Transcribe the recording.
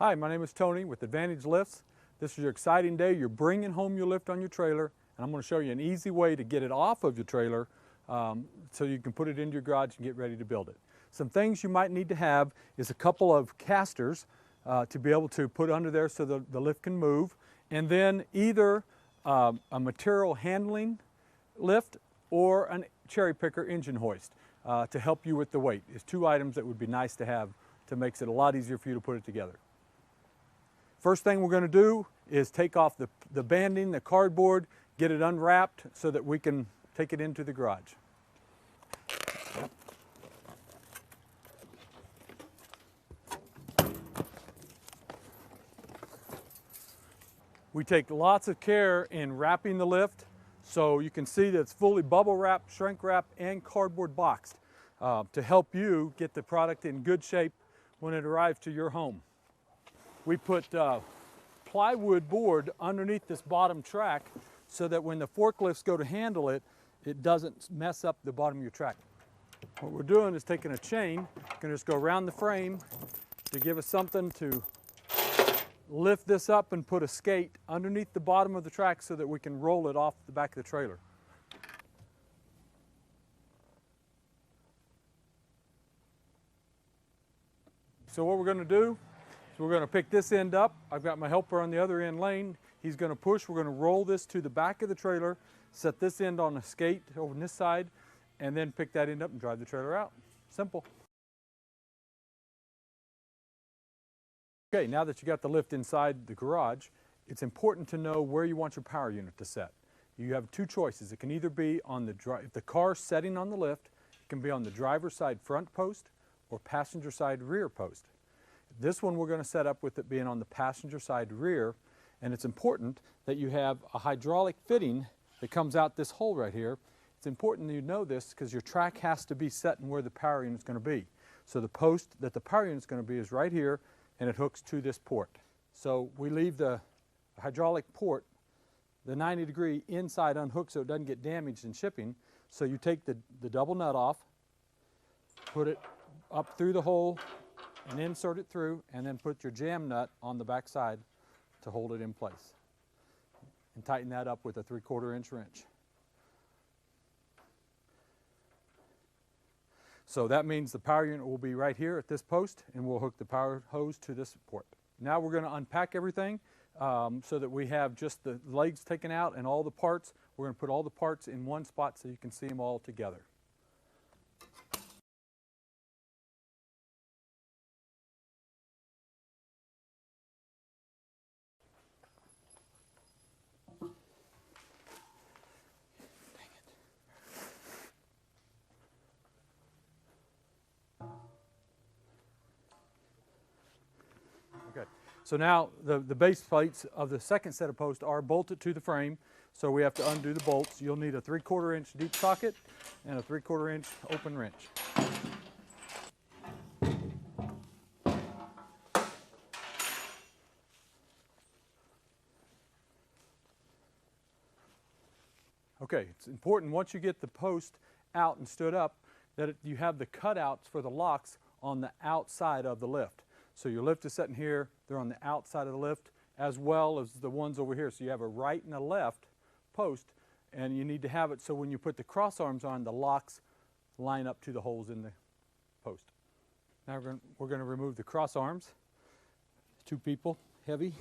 Hi, my name is Tony with Advantage Lifts. This is your exciting day. You're bringing home your lift on your trailer, and I'm going to show you an easy way to get it off of your trailer so you can put it into your garage and get ready to build it. Some things you might need to have is a couple of casters to be able to put under there so the lift can move, and then either a material handling lift or a cherry picker engine hoist to help you with the weight. It's two items that would be nice to have to make it a lot easier for you to put it together. First thing we're going to do is take off the banding, the cardboard, get it unwrapped so that we can take it into the garage. We take lots of care in wrapping the lift, so you can see that it's fully bubble wrapped, shrink wrapped, and cardboard boxed to help you get the product in good shape when it arrives to your home. We put plywood board underneath this bottom track so that when the forklifts go to handle it, it doesn't mess up the bottom of your track. What we're doing is taking a chain, going to just go around the frame to give us something to lift this up and put a skate underneath the bottom of the track so that we can roll it off the back of the trailer. So what we're going to do, we're going to pick this end up. I've got my helper on the other end lane. He's going to push. We're going to roll this to the back of the trailer, set this end on a skate over on this side, and then pick that end up and drive the trailer out. Simple. Okay, now that you got the lift inside the garage, it's important to know where you want your power unit to set. You have two choices. It can either be on if the car's setting on the lift, it can be on the driver's side front post or passenger side rear post. This one we're going to set up with it being on the passenger side rear, and it's important that you have a hydraulic fitting that comes out this hole right here. It's important that you know this because your track has to be set in where the power unit is going to be. So the post that the power unit is going to be is right here, and it hooks to this port. So we leave the hydraulic port, the 90-degree inside unhooked so it doesn't get damaged in shipping. So you take the double nut off, put it up through the hole, and insert it through, and then put your jam nut on the back side to hold it in place. And tighten that up with a 3/4 inch wrench. So that means the power unit will be right here at this post, and we'll hook the power hose to this port. Now we're going to unpack everything so that we have just the legs taken out and all the parts. We're going to put all the parts in one spot so you can see them all together. Okay, so now the base plates of the second set of posts are bolted to the frame, so we have to undo the bolts. You'll need a 3/4 inch deep socket and a 3/4 inch open wrench. Okay, it's important once you get the post out and stood up that you have the cutouts for the locks on the outside of the lift. So your lift is sitting here, they're on the outside of the lift, as well as the ones over here. So you have a right and a left post, and you need to have it so when you put the cross arms on, the locks line up to the holes in the post. Now we're going to remove the cross arms. 2 people, heavy.